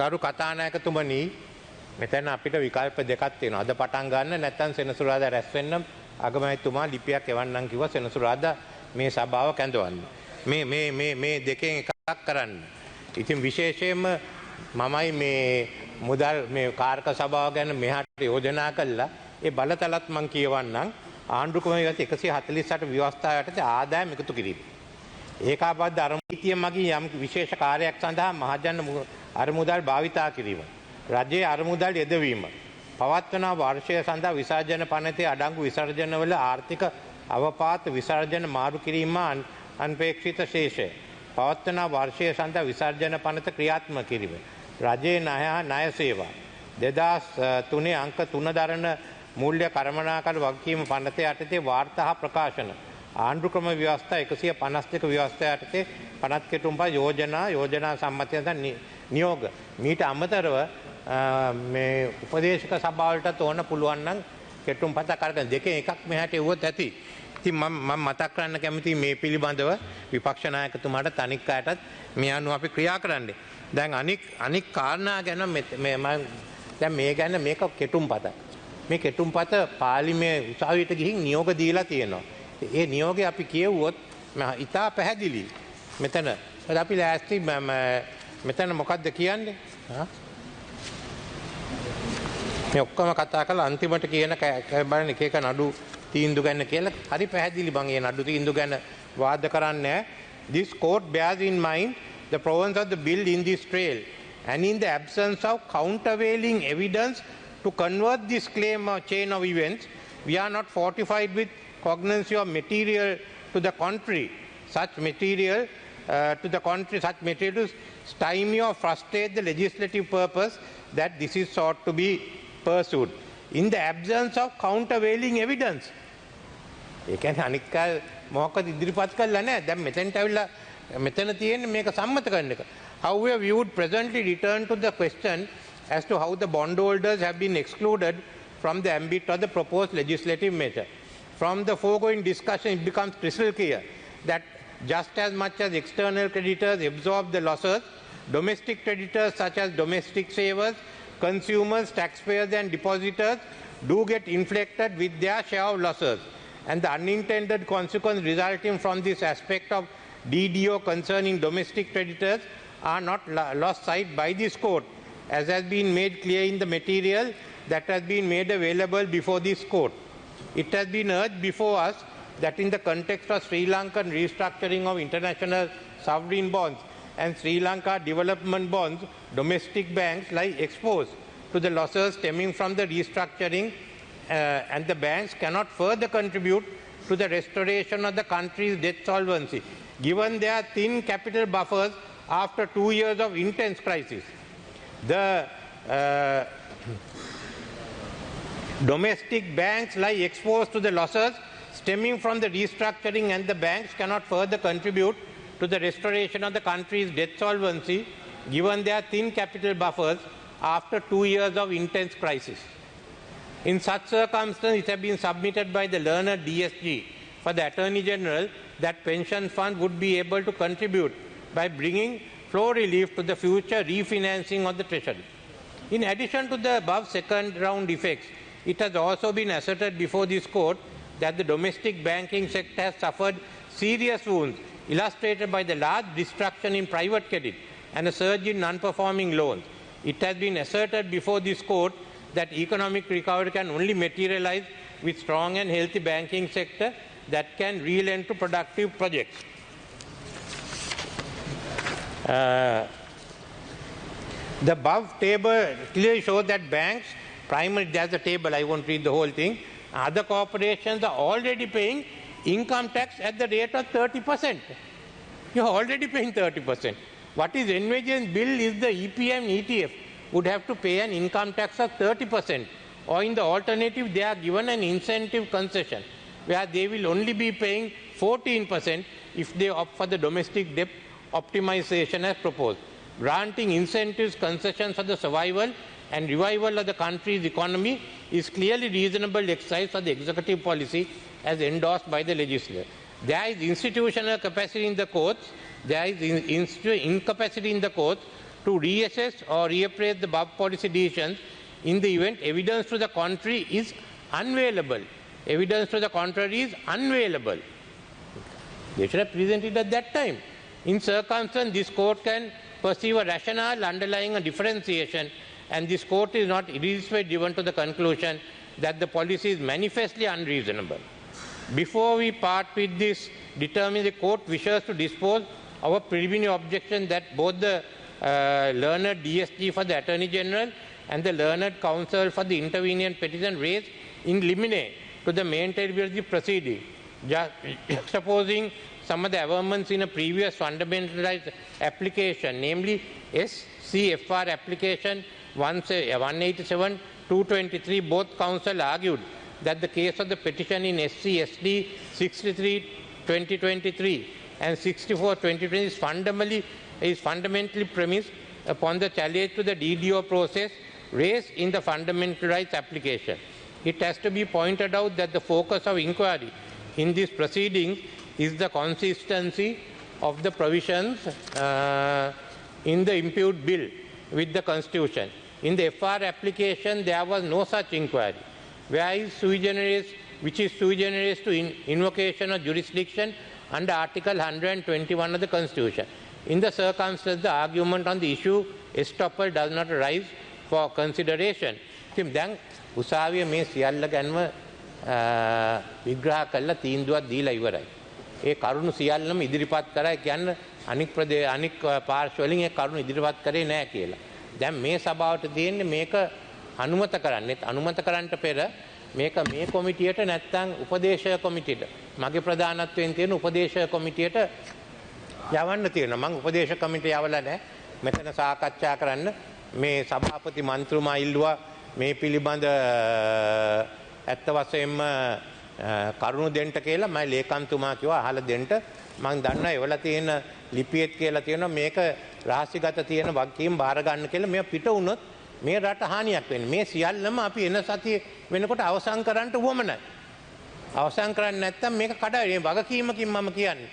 ගරු කතානායකතුමනි මෙතන අපිට විකල්ප දෙකක් තියෙනවා. අද පටන් ගන්න නැත්නම් සෙනසුරාදා රැස් වෙන්න අගමැතිතුමා ලිපියක් එවන්නම් කිව්වා සෙනසුරාදා මේ සභාව කැඳවන්න. මේ දෙකෙන් එකක් කරන්න. ඉතින් විශේෂයෙන්ම මමයි මේ මුදල් මේ කාර්ක සභාව ගැන මෙහාට යෝජනා කළා. ඒ බලතලත් මම කියවන්නම්. ආණ්ඩුක්‍රම විවාද 148 ව්‍යවස්ථාව යටතේ ආදායම එකතු කිරීම. ඒකාබද්ධ අරමුණීතිය මගින් යම් විශේෂ කාර්යයක් සඳහා මහජන අරමුදල් භාවිතා කිරීම. රජයේ අරමුදල් යෙදවීම. පවත්වන වර්ෂය සඳහා විසර්ජන පනතේ අඩංගු විසර්ජනවල ආර්ථික අවපාත විසර්ජන මාරු කිරීම අන්පේක්ෂිත ශේෂය. පවත්වන වර්ෂය සඳහා විසර්ජන පනත ක්‍රියාත්මක කිරීම. රජයේ ණය සේවා 2003 අංක 3 දරන මූල්‍ය කළමනාකරන වගකීම පනතේ යටතේ වාර්තා ප්‍රකාශන ආණ්ඩුක්‍රම ව්‍යවස්ථා 152 ව්‍යවස්ථා යටතේ පනත් කෙටුම්පා යෝජනා සම්මතය නියෝග මීට අමතරව මේ උපදේශක සභාවලට ඕන පුළුවන් නම් කෙටුම්පත කරගෙන දෙකෙන් එකක් මෙහාට එවුවොත් ඇති. ඉතින් මම මතක් කරන්න කැමතියි මේ පිළිබඳව විපක්ෂ නායකතුමාට තනික් අයටත් මේ අනුව අපි ක්‍රියා කරන්නේ. දැන් අනික් කාරණා ගැන දැන් මේ ගැන මේක කෙටුම්පත. මේ කෙටුම්පත පාර්ලිමේ උසාවියට ගිහින් නියෝග දීලා තියෙනවා. ඒ නියෝගය අපි කියවුවොත් ඉතා පැහැදිලි. මෙතන අපි ලෑස්ති මෙතන මොකද්ද කියන්නේ? මේ ඔක්කොම කතා කරලා අන්තිමට කියන බලන්න එක එක නඩු තීන්දුව ගන්න කියලා හරි පැහැදිලි බං ඒ නඩු තීන්දුව ගැන වාද කරන්නේ. This court bears in mind the provisions of the bill in this trail and in the absence of countervailing evidence to convert this claim or chain of events, we are not fortified with cognizance of material to the contrary. Such material stymie or frustrate the legislative purpose that this is sought to be pursued. In the absence of countervailing evidence. ඒ කියන්නේ අනික් අය මොකක්ද ඉදිරිපත් කළා නැහැ. දැන් මෙතෙන්ට ඇවිල්ලා මෙතන තියෙන්නේ මේක සම්මත කරන එක. However, we would presently return to the question as to how the bondholders have been excluded from the ambit of the proposed legislative measure. From the foregoing discussion, it becomes crystal clear that just as much as external creditors absorb the losses, domestic creditors such as domestic savers, consumers, taxpayers and depositors do get inflicted with their share of losses. And the unintended consequence resulting from this aspect of DDO concerning domestic creditors are not lost sight by this court, as has been made clear in the material that has been made available before this court. It has been urged before us that in the context of Sri Lankan restructuring of international sovereign bonds and Sri Lanka development bonds, domestic banks lie exposed to the losses stemming from the restructuring and the banks cannot further contribute to the restoration of the country's debt solvency, given their thin capital buffers after 2 years of intense crisis. The domestic banks lie exposed to the losses stemming from the restructuring and the banks cannot further contribute to the restoration of the country's debt solvency given their thin capital buffers after 2 years of intense crisis. In such circumstances, it has been submitted by the learned DSG for the Attorney General that pension fund would be able to contribute by bringing flow relief to the future refinancing of the Treasury. In addition to the above second round effects, it has also been asserted before this court that the domestic banking sector has suffered serious wounds, illustrated by the large destruction in private credit and a surge in non-performing loans. It has been asserted before this court that economic recovery can only materialize with strong and healthy banking sector that can relent to productive projects. The above table clearly shows that banks, primarily there's a table, I won't read the whole thing, other corporations are already paying income tax at the rate of 30%. You're already paying 30%. What is envisaged bill is the EPM ETF would have to pay an income tax of 30%, or in the alternative they are given an incentive concession where they will only be paying 14% if they opt for the domestic debt optimization as proposed. Granting incentives, concessions for the survival and revival of the country's economy is clearly reasonable exercise for the executive policy as endorsed by the legislature. There is institutional capacity in the courts, there is incapacity in the courts to reassess or reappraise the above policy decisions in the event evidence to the contrary is unavailable. Evidence to the contrary is unavailable. They should have presented at that time. In circumstance, this court can perceive a rationale underlying a differentiation, and this court is not irreducibly driven to the conclusion that the policy is manifestly unreasonable. Before we part with this, determine the court wishes to dispose our preliminary objection that both the learned DSG for the Attorney General and the learned counsel for the intervenient petition raised in limine to the main territory proceeding, supposing some of the averments in a previous fundamental rights application, namely SCFR application 187-223, both counsel argued that the case of the petition in SC/SD 63/2023 and 64/2020 is fundamentally premised upon the challenge to the DDO process raised in the fundamental rights application. It has to be pointed out that the focus of inquiry in these proceedings is the consistency of the provisions in the imputed bill with the Constitution. In the FR application, there was no such inquiry. Where is sui generis, which is sui generis to invocation of jurisdiction under Article 121 of the Constitution. In the circumstances, the argument on the issue estoppel does not arise for consideration. දැන් උසාවිය මේ සියල්ල ගැනම විග්‍රහ කළා තීන්දුවක් දීලා ඉවරයි. ඒ කරුණු සියල්ලම ඉදිරිපත් කරා කියන්නේ අනික් පාර්ශ්ව වලින් ඒ කරුණු ඉදිරිපත් කරේ නැහැ කියලා. දැන් මේ සභාවට තියෙන්නේ මේක අනුමත කරන්නේත් අනුමත කරන්නට පෙර මේක මේ කොමිටියට නැත්නම් උපදේශක කොමිටියට මගේ ප්‍රධානත්වයෙන් තියෙන උපදේශක කොමිටියට යවන්න තියෙනවා. මම උපදේශක කොමිටිය යවලා නැහැ. මෙතන සාකච්ඡා කරන්න මේ සභාපති මන්ත්‍රීතුමා ඉල්ලුවා මේ පිළිබඳ ඇත්ත වශයෙන්ම කරුණු දෙන්න කියලා. මම ලේකම්තුමා කිව්වා අහලා දෙන්න. මම දන්නවා ඒවල තියෙන ලිපියෙත් කියලා තියෙනවා මේක රහස්‍යගත තියෙන වගකීම් බාර ගන්න කියලා. මේ පිට වුණොත් මේ රට හානියක් වෙන්නේ. මේ සියල්ලම අපි එන සතිය වෙනකොට අවසන් කරන්න උවමනයි. අවසන් කරන්නේ නැත්නම් මේක කඩයි. මේ වගකීමකින් මම කියන්නේ.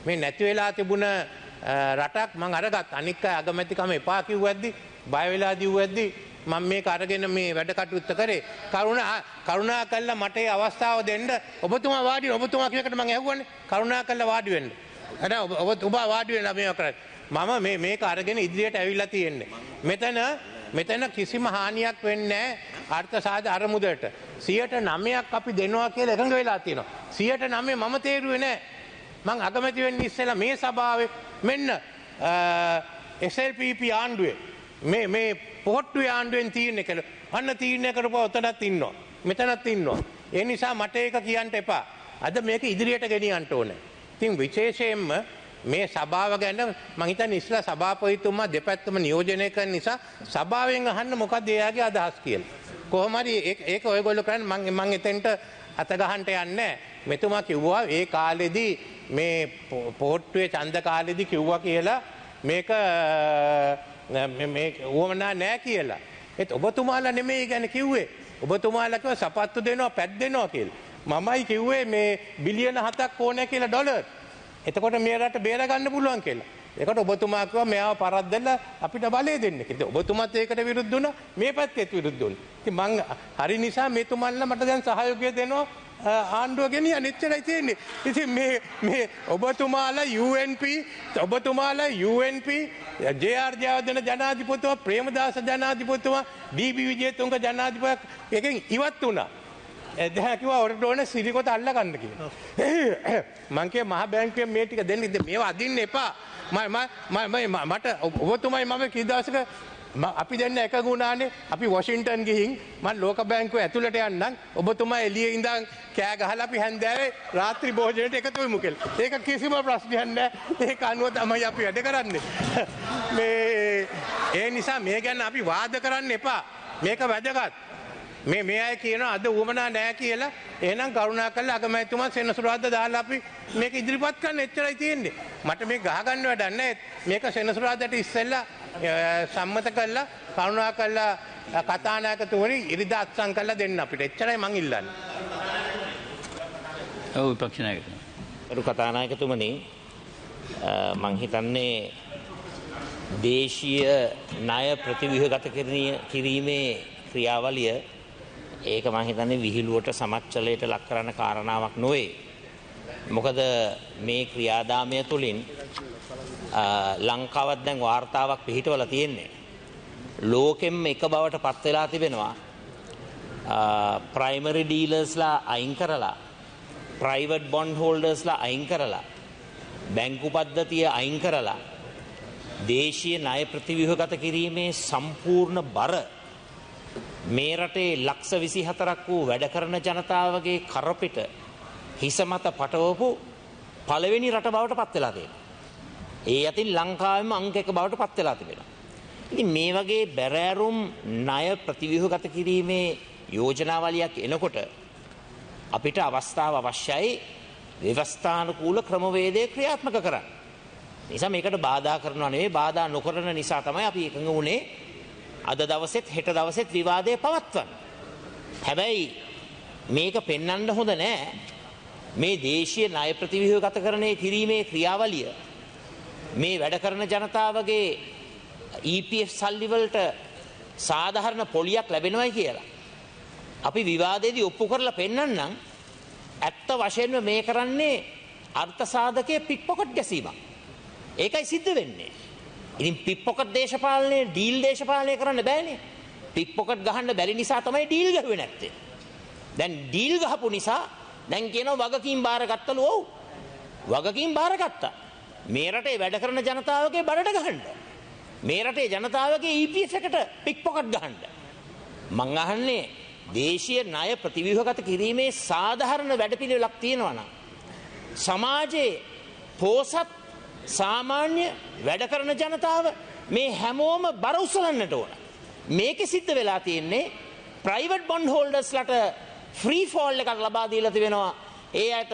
මේ නැති වෙලා තිබුණ රටක් මම අරගත් අනික් අය අගමැතිකම එපා කිව්වද්දි බය වෙලා දිව්වද්දි මම මේක අරගෙන මේ වැඩ කටයුත්ත කරේ. කරුණා කළා මට ඒ අවස්ථාව දෙන්න. ඔබතුමා වාඩි වෙන්න. ඔබතුමා කියනකට මම ඇහුවානේ. කරුණා කළා වාඩි වෙන්න. ඔබ වාඩි වෙලා මේක කරන්නේ. මම මේක අරගෙන ඉදිරියට ඇවිල්ලා තියෙන්නේ. මෙතන කිසිම හානියක් වෙන්නේ නැහැ අර්ථසාධ අරමුදලට. 9% අපි දෙනවා කියලා එකඟ වෙලා තියෙනවා. 9% මම තේරුවේ නැහැ. මං අගමැති වෙන්න ඉස්සෙල්ලා මේ සභාවේ මෙන්න SLPP ආණ්ඩුවේ මේ පොහොට්ටුවේ ආණ්ඩුවෙන් තීරණය කළා. අන්න තීරණය කරපුවා ඔතනත් ඉන්නවා. මෙතනත් ඉන්නවා. ඒ නිසා මට ඒක කියන්න එපා. අද මේක ඉදිරියට ගෙනියන්න ඕනේ. ඉතින් විශේෂයෙන්ම මේ සභාව ගැන මම හිතන්නේ ඉස්ලා සභාපතිතුමා දෙපැත්තම නියෝජනය කරන නිසා සභාවෙන් අහන්න මොකක්ද එයාගේ අදහස් කියලා. කොහොම හරි ඒක ඔයගොල්ලෝ කරන්නේ මම එතෙන්ට අත ගහන්න යන්නේ නැහැ. මෙතුමා කිව්වා ඒ කාලෙදී මේ පොහොට්ටුවේ ඡන්ද කාලෙදී කිව්වා කියලා මේක උවමනා නැහැ කියලා. ඒත් ඔබතුමාලා නෙමෙයි ගැන කිව්වේ. ඔබතුමාලා කිව්වා සපත්තු දෙනවා පැත් දෙනවා කියලා. මමයි කිව්වේ මේ බිලියන 7ක් ඕනේ කියලා ඩොලර්. එතකොට මේ රට බේර ගන්න පුළුවන් කියලා. ඒකට ඔබතුමා කිව්වා මෙයාව පරද්දලා අපිට බලය දෙන්න කියලා. ඔබතුමාත් ඒකට විරුද්ධ වුණා, මේ පැත්තේත් විරුද්ධ වුණා. ඉතින් මං හරි නිසා මේ තුමන්ලා මට දැන් සහයෝගය දෙනවා ආණ්ඩුව ගෙනියන්න එච්චරයි තියෙන්නේ. ඉතින් මේ ඔබතුමාලා UNP ජේ.ආර්. ජයවර්ධන ජනාධිපතිතුමා, ප්‍රේමදාස ජනාධිපතිතුමා, ඩී.බී. විජේතුංග ජනාධිපතිතුමා එකෙන් ඉවත් වුණා. දැන් කිව්වා ඔරට ඕන සිරිකොත අල්ල ගන්න කියලා. මං කිය මහ බැංකුවෙන් මේ ටික දෙන්න. මේවා අදින්න එපා. මට ඔබතුමයි මම කී දවසක අපි දෙන්න එකඟ වුණානේ. අපි වොෂින්ටන් ගිහින් මම ලෝක බැංකුව ඇතුළට යන්නම්. ඔබතුමා එළියේ ඉඳන් කෑ ගහලා අපි හැන්දෑවේ රාත්‍රී භෝජනයට එකතු වෙමු කියලා. ඒක කිසිම ප්‍රශ්නයක් නැහැ. ඒක අනුව තමයි අපි වැඩ කරන්නේ. ඒ නිසා මේ ගැන අපි වාද කරන්න එපා. මේක වැදගත්. මේ අය කියනවා අද උවමනා නැහැ කියලා. එහෙනම් කරුණාකරලා අගමැතිතුමා සෙනසුරාදා දාලා අපි මේක ඉදිරිපත් කරන්න එච්චරයි තියෙන්නේ. මට මේක ගහගන්න වැඩක් නැහැ. මේක සෙනසුරාදාට ඉස්සෙල්ලා සම්මත කළා කරුණාකරලා කතානායකතුමනි ඉරිදා අත්සන් කරලා දෙන්න අපිට. එච්චරයි මං ඉල්ලන්නේ. ඔව් විපක්ෂ නායකතුමා. කතානායකතුමනි මං හිතන්නේ දේශීය ණය ප්‍රතිව්‍යුහගත කිරීමේ ක්‍රියාවලිය ඒක මම හිතන්නේ විහිළුවට සමච්චලයට ලක් කරන කාරණාවක් නොවේ. මොකද මේ ක්‍රියාදාමය තුළින් ලංකාවත් දැන් වාර්තාවක් පිහිටවලා තියෙන්නේ. ලෝකෙම එක බවට පත් වෙලා තිබෙනවා. ප්‍රයිමරි ඩීලර්ස්ලා අයින් කරලා, ප්‍රයිවට් බොන්ඩ් හෝල්ඩර්ස්ලා අයින් කරලා, බැංකු පද්ධතිය අයින් කරලා දේශීය ණය ප්‍රතිව්‍යුහගත කිරීමේ සම්පූර්ණ බර මේ රටේ ලක්ෂ 24ක් වූ වැඩ කරන ජනතාවගේ කරපිට හිස මත පටවපු පළවෙනි රට බවට පත් වෙලා තියෙනවා. ඒ අතින් ලංකාවෙම අංක 1 බවට පත් වෙලා තිබෙනවා. ඉතින් මේ වගේ බැරෑරුම් ණය ප්‍රතිව්‍යුහගත කිරීමේ යෝජනාවලියක් එනකොට අපිට අවස්ථාව අවශ්‍යයි ව්‍යවස්ථානුකූල ක්‍රමවේදය ක්‍රියාත්මක කරන්න. නිසා මේකට බාධා කරනවා නෙවෙයි, බාධා නොකරන නිසා තමයි අපි එකඟ වුණේ අද දවසෙත් හෙට දවසෙත් විවාදය පවත්වන්න. හැබැයි මේක පෙන්වන්න හොඳ නෑ. මේ දේශීය ණය ප්‍රතිව්‍යුහගතකරණය කිරීමේ ක්‍රියාවලිය මේ වැඩ කරන ජනතාවගේ EPF සල්ලි වලට සාධාරණ පොලියක් ලැබෙනවයි කියලා අපි විවාදයේදී ඔප්පු කරලා පෙන්වන්නම්. ඇත්ත වශයෙන්ම මේ කරන්නේ අර්ථ සාධකයේ පික්පොකට් ගැසීමක්. ඒකයි සිද්ධ වෙන්නේ. ඉතින් පික්පොකට් දේශපාලනය ඩීල් දේශපාලනය කරන්න බෑනේ. පික්පොකට් ගහන්න බැරි නිසා තමයි ඩීල් ගහුවේ නැත්තේ. දැන් ඩීල් ගහපු නිසා දැන් කියනවා වගකීම් බාරගත්තලු. ඔව්. වගකීම් බාරගත්තා. මේ රටේ වැඩ කරන ජනතාවගේ බඩට ගහන්න. මේ රටේ ජනතාවගේ EPF එකට පික්පොකට් ගහන්න. මං අහන්නේ දේශීය ණය ප්‍රතිව්‍යුහගත කිරීමේ සාධාරණ වැඩපිළිවෙලක් තියෙනවා නම් සමාජයේ පෝසත් සාමාන්‍ය වැඩ කරන ජනතාව මේ හැමෝම බර උසලන්නට ඕන. මේකෙ සිද්ධ වෙලා තියෙන්නේ ප්‍රයිවට් බොන්ඩ් හෝල්ඩර්ස්ලාට ෆ්‍රී ෆෝල් එකක් ලබා දීලා තිබෙනවා. ඒ අයට